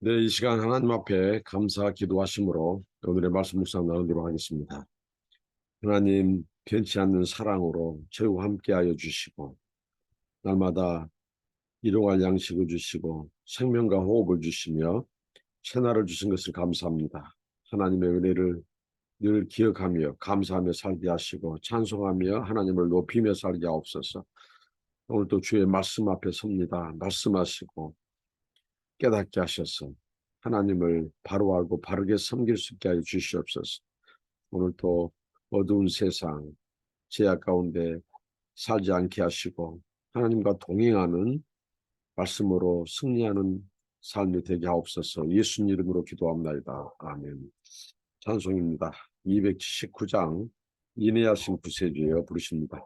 네, 이 시간 하나님 앞에 감사 기도하심으로 오늘의 말씀 묵상 나누도록 하겠습니다. 하나님 변치 않는 사랑으로 저희와 함께하여 주시고 날마다 일용할 양식을 주시고 생명과 호흡을 주시며 새날을 주신 것을 감사합니다. 하나님의 은혜를 늘 기억하며 감사하며 살게 하시고 찬송하며 하나님을 높이며 살게 하옵소서. 오늘도 주의 말씀 앞에 섭니다. 말씀하시고 깨닫게 하셔서 하나님을 바로 알고 바르게 섬길 수 있게 하여 주시옵소서. 오늘 또 어두운 세상 죄악 가운데 살지 않게 하시고 하나님과 동행하는 말씀으로 승리하는 삶이 되게 하옵소서. 예수님 이름으로 기도합나이다. 아멘. 찬송입니다. 279장 인내하신 구세주여 부르십니다.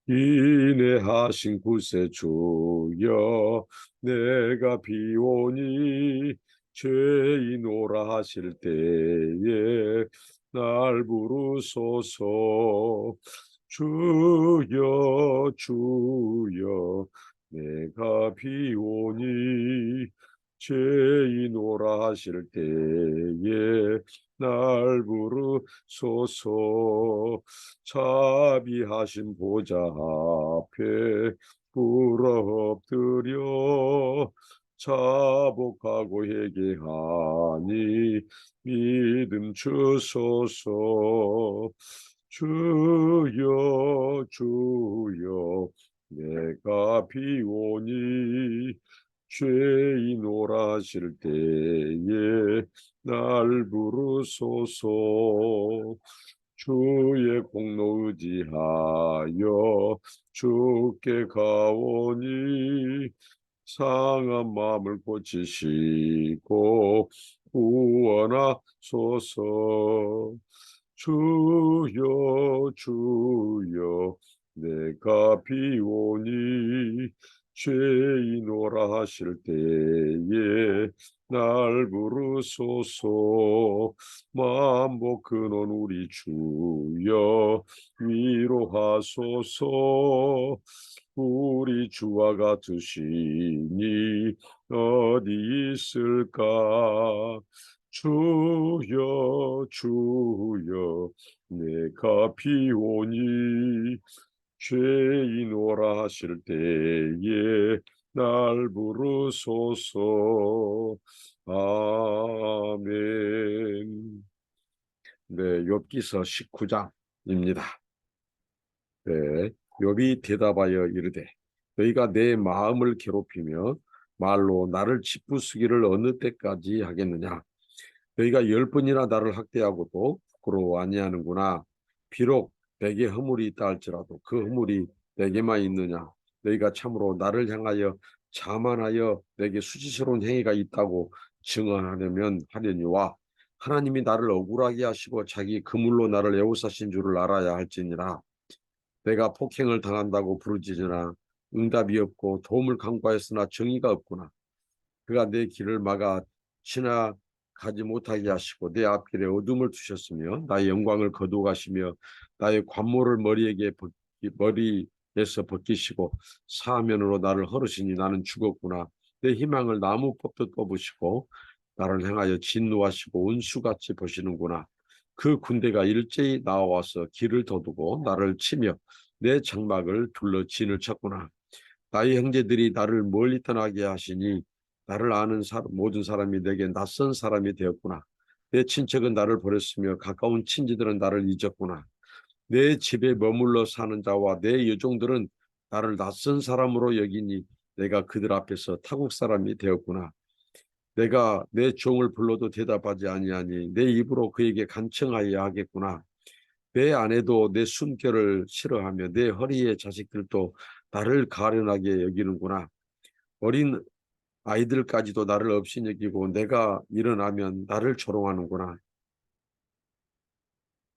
인내하신 구세주여 내가 비오니 죄인오라 하실 때에 날 부르소서. 주여 주여 내가 비오니 죄인오라 하실 때에 날 부르소서. 자비하신 보좌 앞에 불어 엎드려 자복하고 회개하니 믿음 주소서. 주여 주여 내가 비오니 죄인오라 하실 때에 날 부르소서. 주의 공로 의지하여 주께 가오니 상한 마음을 고치시고 구원하소서. 주여 주여 내가 비오니 죄인오라 하실 때에 날 부르소서. 만복 근원 우리 주여 위로하소서. 우리 주와 같으시니 어디 있을까. 주여 주여 내가 비오니 죄인오라 하실 때에 날 부르소서. 아멘. 네, 욥기서 19장입니다. 네, 욥이 대답하여 이르되 너희가 내 마음을 괴롭히며 말로 나를 짓부수기를 어느 때까지 하겠느냐. 너희가 10번이나 나를 학대하고도 부끄러워 아니하는구나. 비록 내게 허물이 있다 할지라도 그 허물이 내게만 있느냐. 너희가 참으로 나를 향하여 자만하여 내게 수치스러운 행위가 있다고 증언하려면 하려니와 하나님이 나를 억울하게 하시고 자기 그물로 나를 애워싸신 줄을 알아야 할지니라. 내가 폭행을 당한다고 부르짖으나 응답이 없고 도움을 간구하였으나 정의가 없구나. 그가 내 길을 막아 지나가지 못하게 하시고 내 앞길에 어둠을 두셨으며 나의 영광을 거두가시며 나의 관모를 머리에서 벗기시고 사면으로 나를 헐으시니 나는 죽었구나. 내 희망을 나무 뽑듯 뽑으시고 나를 향하여 진노하시고 운수같이 보시는구나. 그 군대가 일제히 나와서 길을 도두고 나를 치며 내 장막을 둘러 진을 쳤구나. 나의 형제들이 나를 멀리 떠나게 하시니 나를 아는 모든 사람이 내게 낯선 사람이 되었구나. 내 친척은 나를 버렸으며 가까운 친지들은 나를 잊었구나. 내 집에 머물러 사는 자와 내 여종들은 나를 낯선 사람으로 여기니 내가 그들 앞에서 타국 사람이 되었구나. 내가 내 종을 불러도 대답하지 아니하니 내 입으로 그에게 간청하여야 하겠구나. 내 아내도 내 숨결을 싫어하며 내 허리의 자식들도 나를 가련하게 여기는구나. 어린 아이들까지도 나를 없이 여기고 내가 일어나면 나를 조롱하는구나.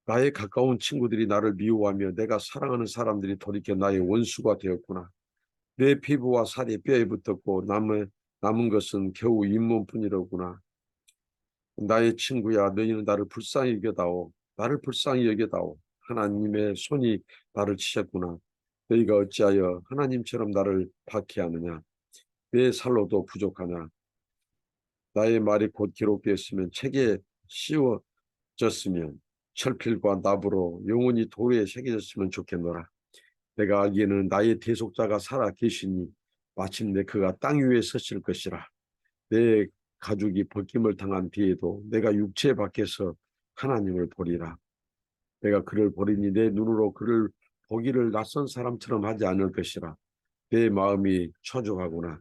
나의 가까운 친구들이 나를 미워하며 내가 사랑하는 사람들이 돌이켜 나의 원수가 되었구나. 내 피부와 살이 뼈에 붙었고 남은 것은 겨우 잇몸뿐이로구나. 나의 친구야, 너희는 나를 불쌍히 여겨다오. 나를 불쌍히 여겨다오. 하나님의 손이 나를 치셨구나. 너희가 어찌하여 하나님처럼 나를 박해하느냐. 내 살로도 부족하냐. 나의 말이 곧 기록되었으면 책에 씌워졌으면 철필과 납으로 영원히 돌에 새겨졌으면 좋겠노라. 내가 알기에는 나의 대속자가 살아 계시니 마침내 그가 땅 위에 서실 것이라. 내 가죽이 벗김을 당한 뒤에도 내가 육체 밖에서 하나님을 보리라. 내가 그를 보리니 내 눈으로 그를 보기를 낯선 사람처럼 하지 않을 것이라. 내 마음이 초조하구나.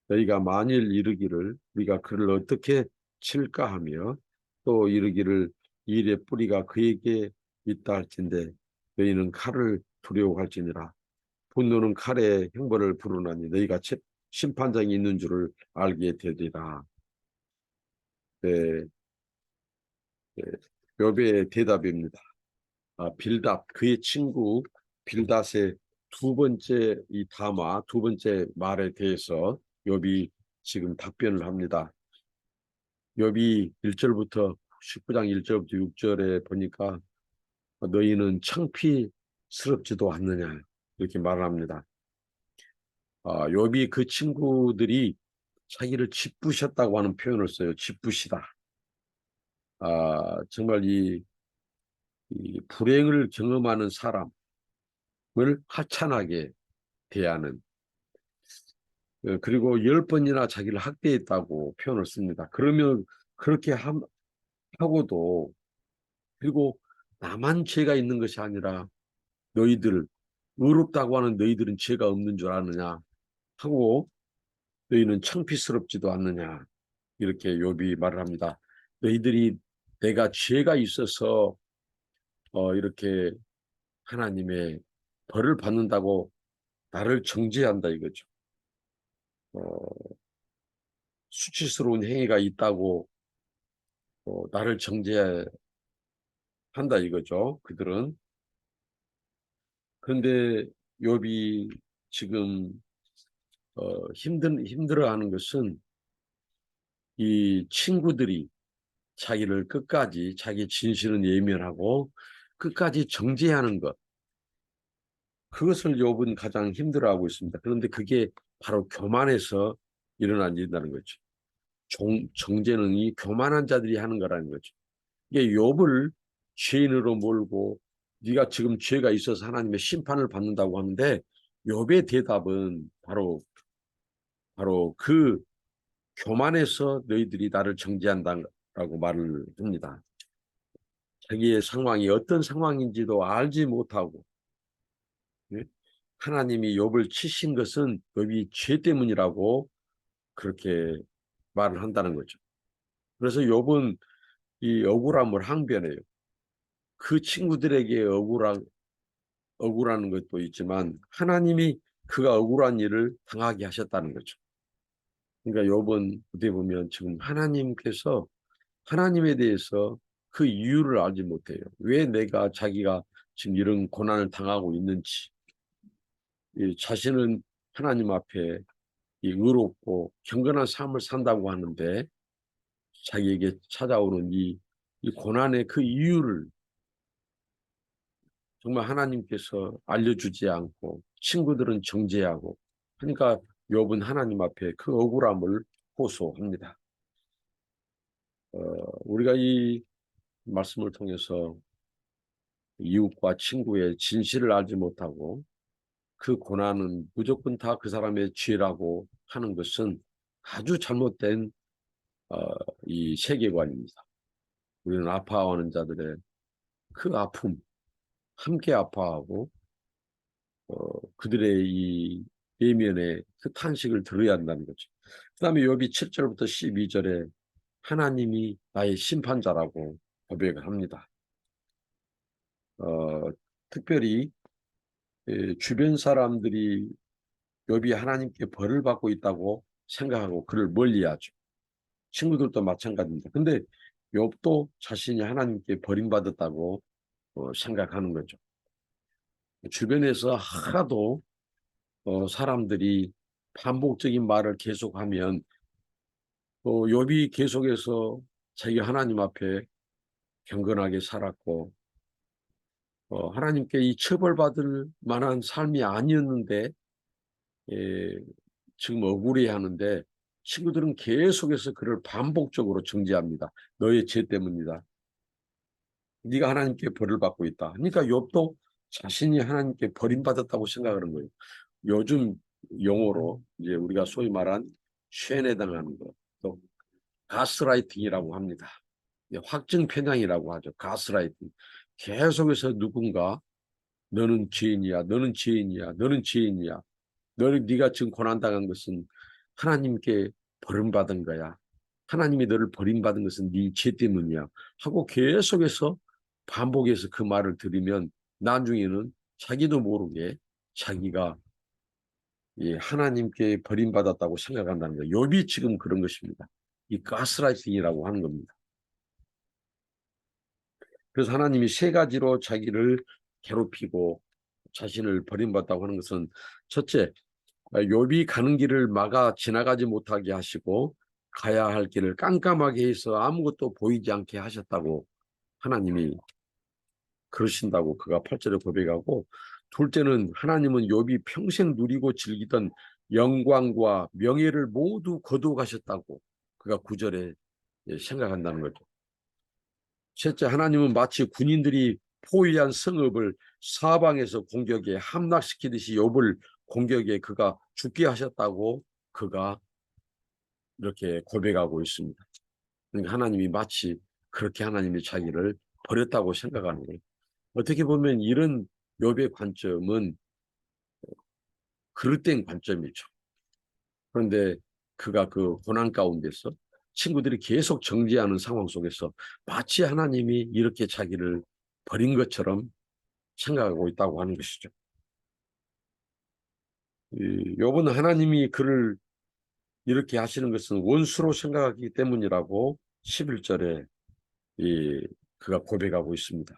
너희가 만일 이르기를 우리가 그를 어떻게 칠까 하며 또 이르기를 이 일의 뿌리가 그에게 있다 할진대 너희는 칼을 두려워할지니라. 분노는 칼의 형벌을 부르나니 너희가 심판장이 있는 줄을 알게 되리라. 네, 네, 욥의 대답입니다. 빌닷 그의 친구 빌닷의 두 번째 이 담화 두 번째 말에 대해서 욥이 지금 답변을 합니다. 욥이 1절부터 19장 1절부터 6절에 보니까 너희는 창피스럽지도 않느냐 이렇게 말을 합니다. 욥이 그 친구들이 자기를 짓부셨다고 하는 표현을 써요. 짓부시다. 정말 이 불행을 경험하는 사람을 하찮게 대하는 그리고 10번이나 자기를 학대했다고 표현을 씁니다. 그러면 그렇게 하고도 그리고 나만 죄가 있는 것이 아니라 너희들 의롭다고 하는 너희들은 죄가 없는 줄 아느냐 하고 너희는 창피스럽지도 않느냐 이렇게 욥이 말을 합니다. 너희들이 내가 죄가 있어서 이렇게 하나님의 벌을 받는다고 나를 정죄한다 이거죠. 수치스러운 행위가 있다고 나를 정죄한다 이거죠. 그들은. 그런데 욥이 지금 힘들어하는 것은 이 친구들이 자기를 끝까지 자기 진실은 예면하고 끝까지 정죄하는 것 그것을 욥은 가장 힘들어하고 있습니다. 그런데 그게 바로 교만에서 일어난 일이라는 거죠. 정죄는 이 교만한 자들이 하는 거라는 거죠. 이게 욥을 죄인으로 몰고 네가 지금 죄가 있어서 하나님의 심판을 받는다고 하는데 욥의 대답은 바로 그 교만해서 너희들이 나를 정죄한다라고 말을 합니다. 자기의 상황이 어떤 상황인지도 알지 못하고 하나님이 욥을 치신 것은 욥이 죄 때문이라고 그렇게 말을 한다는 거죠. 그래서 욥은 이 억울함을 항변해요. 그 친구들에게 억울하는 것도 있지만 하나님이 그가 억울한 일을 당하게 하셨다는 거죠. 그러니까 욥은 어떻게 보면 지금 하나님에 대해서 그 이유를 알지 못해요. 왜 자기가 지금 이런 고난을 당하고 있는지 자신은 하나님 앞에 이 의롭고 경건한 삶을 산다고 하는데 자기에게 찾아오는 이 고난의 그 이유를 정말 하나님께서 알려주지 않고 친구들은 정죄하고 그러니까 욥은 하나님 앞에 그 억울함을 호소합니다. 우리가 이 말씀을 통해서 이웃과 친구의 진실을 알지 못하고 그 고난은 무조건 다 그 사람의 죄라고 하는 것은 아주 잘못된 이 세계관입니다. 우리는 아파하는 자들의 그 아픔 함께 아파하고 그들의 이 내면의 그 탄식을 들어야 한다는 거죠. 그 다음에 욥이 7절부터 12절에 하나님이 나의 심판자라고 고백을 합니다. 특별히 주변 사람들이 욥이 하나님께 벌을 받고 있다고 생각하고 그를 멀리하죠. 친구들도 마찬가지입니다. 근데 욥도 자신이 하나님께 버림받았다고 생각하는 거죠. 주변에서 하도 사람들이 반복적인 말을 계속하면 욥이 계속해서 자기 하나님 앞에 경건하게 살았고 하나님께 이 처벌받을 만한 삶이 아니었는데 예, 지금 억울해하는데 친구들은 계속해서 그를 반복적으로 정죄합니다. 너의 죄 때문이다. 네가 하나님께 벌을 받고 있다. 그러니까 욥도 자신이 하나님께 버림받았다고 생각하는 거예요. 요즘 용어로 이제 우리가 소위 말한 쉔해당하는 것, 또 가스라이팅이라고 합니다. 확증 편향이라고 하죠. 가스라이팅. 계속해서 누군가 너는 죄인이야, 너는 죄인이야, 너는 죄인이야. 네가 지금 고난당한 것은 하나님께 버림받은 거야. 하나님이 너를 버림받은 것은 네 죄 때문이야. 하고 계속해서 반복해서 그 말을 들으면 나중에는 자기도 모르게 자기가 하나님께 버림받았다고 생각한다는 거예요. 욥이 지금 그런 것입니다. 이 가스라이팅이라고 하는 겁니다. 그래서 하나님이 세 가지로 자기를 괴롭히고 자신을 버림받았다고 하는 것은 첫째, 욥이 가는 길을 막아 지나가지 못하게 하시고 가야 할 길을 깜깜하게 해서 아무것도 보이지 않게 하셨다고 하나님이 그러신다고 그가 8절에 고백하고, 둘째는 하나님은 욥이 평생 누리고 즐기던 영광과 명예를 모두 거두어 가셨다고 그가 9절에 생각한다는 거죠. 셋째, 하나님은 마치 군인들이 포위한 성읍을 사방에서 공격에 함락시키듯이 욥을 공격에 그가 죽게 하셨다고 그가 이렇게 고백하고 있습니다. 그러니까 하나님이 마치 그렇게 하나님이 자기를 버렸다고 생각하는 거예요. 어떻게 보면 이런 욥의 관점은 그릇된 관점이죠. 그런데 그가 그 고난 가운데서 친구들이 계속 정죄하는 상황 속에서 마치 하나님이 이렇게 자기를 버린 것처럼 생각하고 있다고 하는 것이죠. 욥은 하나님이 그를 이렇게 하시는 것은 원수로 생각하기 때문이라고 11절에 그가 고백하고 있습니다.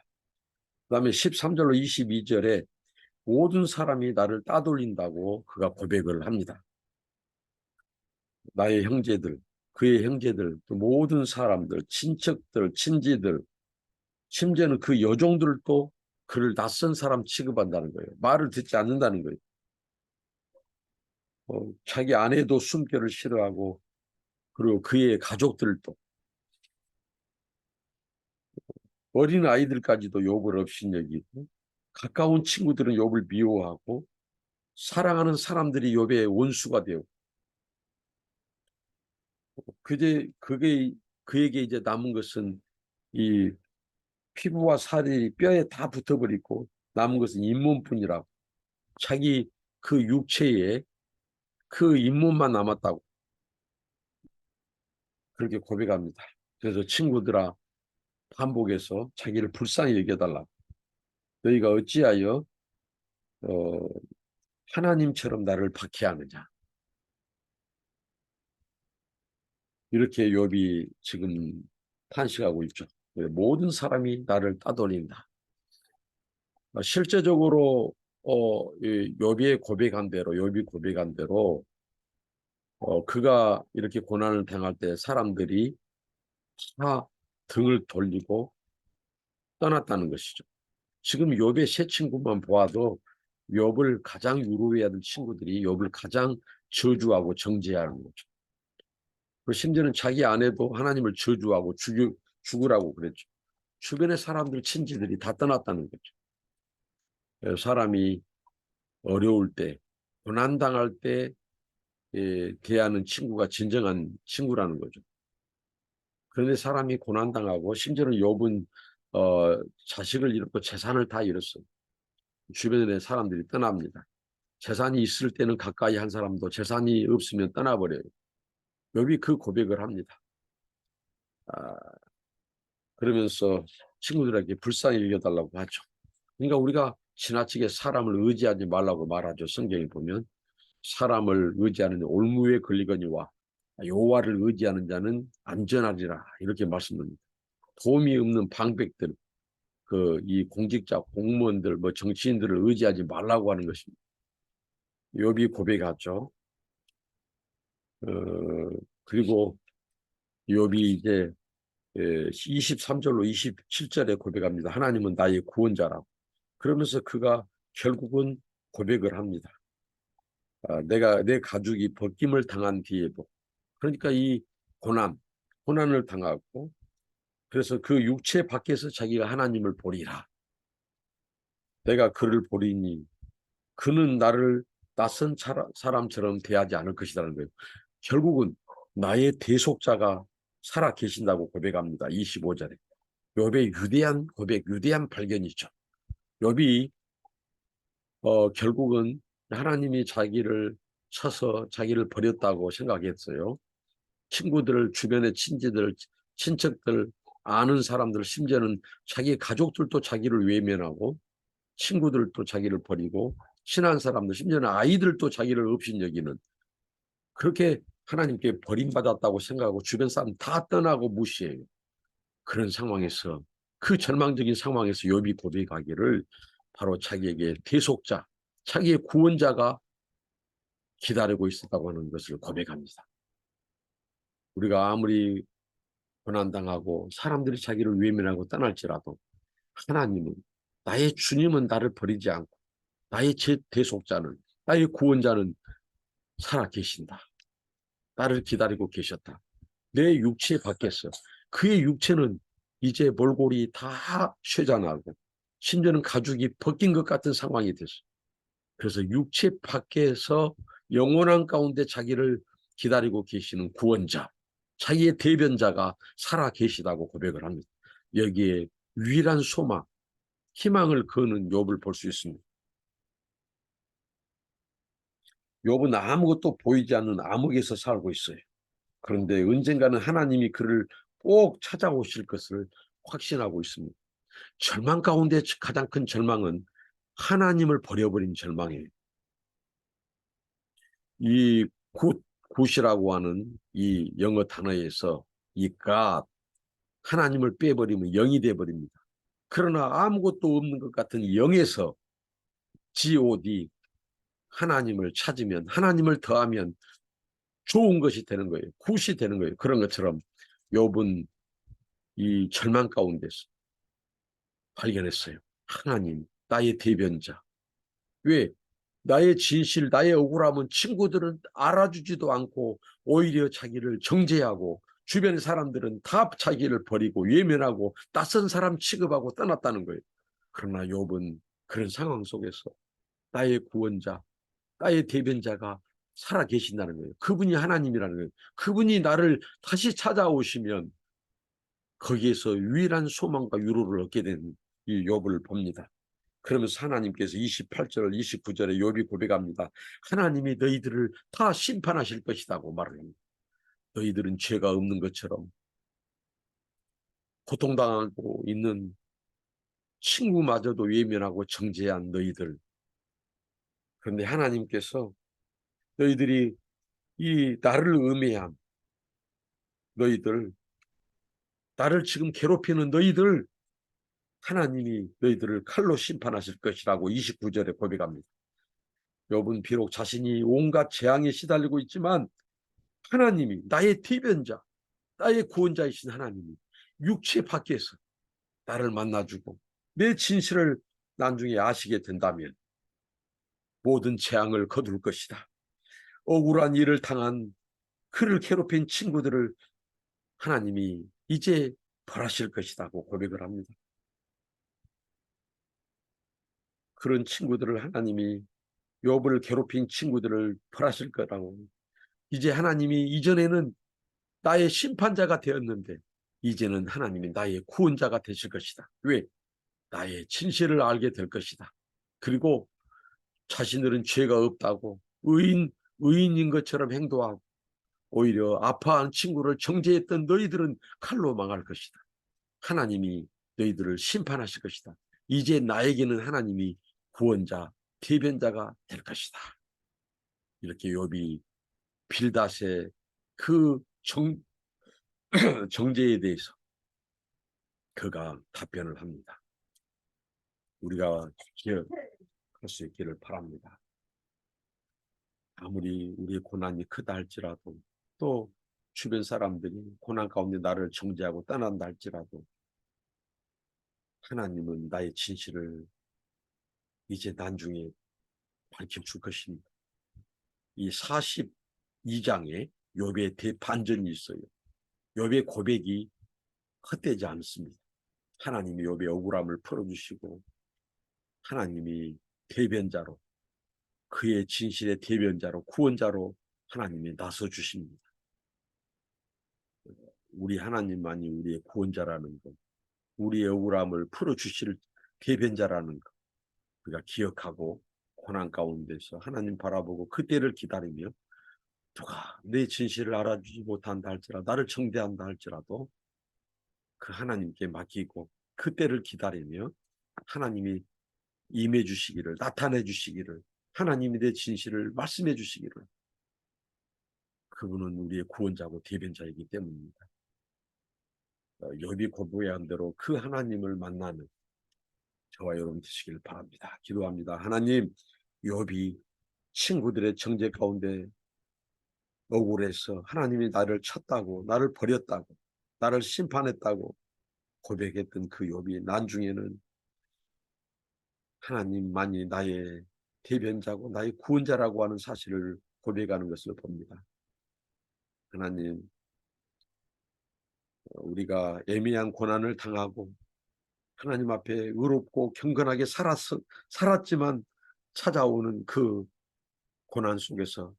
그 다음에 13절로 22절에 모든 사람이 나를 따돌린다고 그가 고백을 합니다. 나의 형제들, 그의 형제들, 또 모든 사람들, 친척들, 친지들, 심지어는 그 여종들도 그를 낯선 사람 취급한다는 거예요. 말을 듣지 않는다는 거예요. 자기 아내도 숨결을 싫어하고, 그리고 그의 가족들도, 어린 아이들까지도 욥을 업신여기고, 가까운 친구들은 욥을 미워하고, 사랑하는 사람들이 욥의 원수가 되고, 그에게 이제 남은 것은 이 피부와 살이 뼈에 다 붙어버리고 남은 것은 잇몸뿐이라고, 자기 그 육체에 그 잇몸만 남았다고 그렇게 고백합니다. 그래서 친구들아, 반복해서 자기를 불쌍히 여겨달라고. 너희가 어찌하여 어, 하나님처럼 나를 박해하느냐. 이렇게 욥이 지금 탄식하고 있죠. 모든 사람이 나를 따돌린다. 실제적으로 욥이 고백한 대로 그가 이렇게 고난을 당할 때 사람들이 다 등을 돌리고 떠났다는 것이죠. 지금 욥의 세 친구만 보아도 욥을 가장 위로해야 될 친구들이 욥을 가장 저주하고 정죄하는 거죠. 그리고 심지어는 자기 아내도 하나님을 저주하고 죽으라고 그랬죠. 주변의 사람들, 친지들이 다 떠났다는 거죠. 사람이 어려울 때, 고난당할 때 대하는 친구가 진정한 친구라는 거죠. 그런데 사람이 고난당하고, 심지어는 욥은 자식을 잃었고 재산을 다 잃었어요. 주변의 사람들이 떠납니다. 재산이 있을 때는 가까이 한 사람도 재산이 없으면 떠나버려요. 욥이 그 고백을 합니다. 그러면서 친구들에게 불쌍히 여겨달라고 하죠. 그러니까 우리가 지나치게 사람을 의지하지 말라고 말하죠. 성경에 보면 사람을 의지하는 올무에 걸리거니와 여호와를 의지하는 자는 안전하리라, 이렇게 말씀합니다. 도움이 없는 방백들, 이 공직자, 공무원들, 정치인들을 의지하지 말라고 하는 것입니다. 욥이 고백하죠. 그리고 욥이 이제 23절로 27절에 고백합니다. 하나님은 나의 구원자라고. 그러면서 그가 결국은 고백을 합니다. 내 가죽이 벗김을 당한 뒤에도, 그러니까 이 고난을 당하고 그래서 그 육체 밖에서 자기가 하나님을 보리라. 내가 그를 보리니 그는 나를 낯선 사람처럼 대하지 않을 것이라는 거예요. 결국은 나의 대속자가 살아 계신다고 고백합니다. 25절에. 욥의 위대한 고백, 위대한 발견이죠. 욥이 결국은 하나님이 자기를 쳐서 자기를 버렸다고 생각했어요. 친구들, 주변의 친지들, 친척들, 아는 사람들, 심지어는 자기 가족들도 자기를 외면하고 친구들도 자기를 버리고 친한 사람들, 심지어는 아이들도 자기를 업신여기는 그렇게 하나님께 버림받았다고 생각하고 주변 사람 다 떠나고 무시해요. 그런 상황에서 그 절망적인 상황에서 욥이 고백하기를 바로 자기에게 대속자, 자기의 구원자가 기다리고 있었다고 하는 것을 고백합니다. 우리가 아무리 고난당하고 사람들이 자기를 외면하고 떠날지라도 하나님은 나의 주님은 나를 버리지 않고 나의 대속자는 나의 구원자는 살아 계신다. 나를 기다리고 계셨다. 내 육체 밖에서 그의 육체는 이제 몰골이 다 쇠잔하고 심지어는 가죽이 벗긴 것 같은 상황이 됐어. 그래서 육체 밖에서 영원한 가운데 자기를 기다리고 계시는 구원자, 자기의 대변자가 살아 계시다고 고백을 합니다. 여기에 유일한 소망, 희망을 거는 욥을 볼 수 있습니다. 욥은 아무것도 보이지 않는 암흑에서 살고 있어요. 그런데 언젠가는 하나님이 그를 꼭 찾아오실 것을 확신하고 있습니다. 절망 가운데 가장 큰 절망은 하나님을 버려버린 절망이에요. 이 굿이라고 하는 이 영어 단어에서 이 God, 하나님을 빼버리면 영이 돼버립니다. 그러나 아무것도 없는 것 같은 영에서 God, 하나님을 찾으면 하나님을 더하면 좋은 것이 되는 거예요. 굿이 되는 거예요. 그런 것처럼 욥은 이 절망 가운데서 발견했어요. 하나님, 나의 대변자. 왜? 나의 진실, 나의 억울함은 친구들은 알아주지도 않고 오히려 자기를 정죄하고 주변의 사람들은 다 자기를 버리고 외면하고 낯선 사람 취급하고 떠났다는 거예요. 그러나 욥은 그런 상황 속에서 나의 구원자, 나의 대변자가 살아 계신다는 거예요. 그분이 하나님이라는 거예요. 그분이 나를 다시 찾아오시면 거기에서 유일한 소망과 위로를 얻게 된 이 욥을 봅니다. 그러면서 하나님께서 28절, 29절에 욥이 고백합니다. 하나님이 너희들을 다 심판하실 것이라고 말을 합니다. 너희들은 죄가 없는 것처럼 고통당하고 있는 친구마저도 외면하고 정죄한 너희들. 그런데 하나님께서 너희들이 이 나를 음해한 너희들, 나를 지금 괴롭히는 너희들, 하나님이 너희들을 칼로 심판하실 것이라고 29절에 고백합니다. 욥은 비록 자신이 온갖 재앙에 시달리고 있지만 하나님이 나의 대변자, 나의 구원자이신 하나님이 육체 밖에서 나를 만나주고 내 진실을 나중에 아시게 된다면 모든 재앙을 거둘 것이다. 억울한 일을 당한 그를 괴롭힌 친구들을 하나님이 이제 벌하실 것이라고 고백을 합니다. 그런 친구들을 하나님이 욥을 괴롭힌 친구들을 벌하실 거라고. 이제 하나님이 이전에는 나의 심판자가 되었는데 이제는 하나님이 나의 구원자가 되실 것이다. 왜? 나의 진실을 알게 될 것이다. 그리고 자신들은 죄가 없다고 의인인 것처럼 행동하고 오히려 아파한 친구를 정죄했던 너희들은 칼로 망할 것이다. 하나님이 너희들을 심판하실 것이다. 이제 나에게는 하나님이 구원자, 대변자가 될 것이다. 이렇게 욥이 빌닷의 그 정죄에 대해서 그가 답변을 합니다. 우리가 기억할 수 있기를 바랍니다. 아무리 우리의 고난이 크다 할지라도 또 주변 사람들이 고난 가운데 나를 정죄하고 떠난다 할지라도 하나님은 나의 진실을 이제 나중에 밝혀줄 것입니다. 이 42장에 욥의 대반전이 있어요. 욥의 고백이 헛되지 않습니다. 하나님이 욥의 억울함을 풀어주시고 하나님이 대변자로 그의 진실의 대변자로 구원자로 하나님이 나서 주십니다. 우리 하나님만이 우리의 구원자라는 것, 우리의 억울함을 풀어주실 대변자라는 것 우리가 기억하고 고난 가운데서 하나님 바라보고 그때를 기다리며 누가 내 진실을 알아주지 못한다 할지라도 나를 청대한다 할지라도 그 하나님께 맡기고 그때를 기다리며 하나님이 임해 주시기를 나타내 주시기를 하나님이 내 진실을 말씀해 주시기를 그분은 우리의 구원자고 대변자이기 때문입니다. 욥이 고백한 대로 그 하나님을 만나는 저와 여러분 되시길 바랍니다. 기도합니다. 하나님 욥이 친구들의 정죄 가운데 억울해서 하나님이 나를 쳤다고 나를 버렸다고 나를 심판했다고 고백했던 그 욥이 나중에는 하나님만이 나의 대변자고 나의 구원자라고 하는 사실을 고백하는 것을 봅니다. 하나님 우리가 애매한 고난을 당하고 하나님 앞에 의롭고 경건하게 살았지만 찾아오는 그 고난 속에서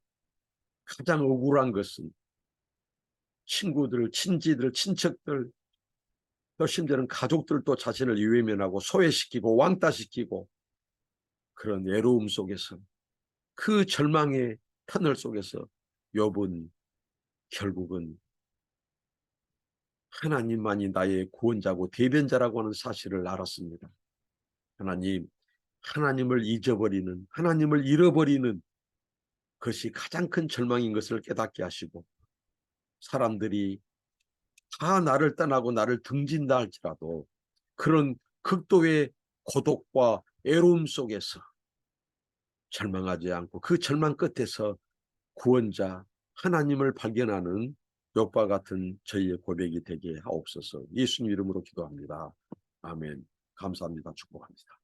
가장 억울한 것은 친구들, 친지들, 친척들 또 심지어는 가족들도 자신을 외면하고 소외시키고 왕따시키고 그런 외로움 속에서 그 절망의 터널 속에서 욥은 결국은 하나님만이 나의 구원자고 대변자라고 하는 사실을 알았습니다. 하나님, 하나님을 잊어버리는 하나님을 잃어버리는 것이 가장 큰 절망인 것을 깨닫게 하시고 사람들이 다 나를 떠나고 나를 등진다 할지라도 그런 극도의 고독과 애로움 속에서 절망하지 않고 그 절망 끝에서 구원자 하나님을 발견하는 욥과 같은 저희의 고백이 되게 하옵소서. 예수님 이름으로 기도합니다. 아멘. 감사합니다. 축복합니다.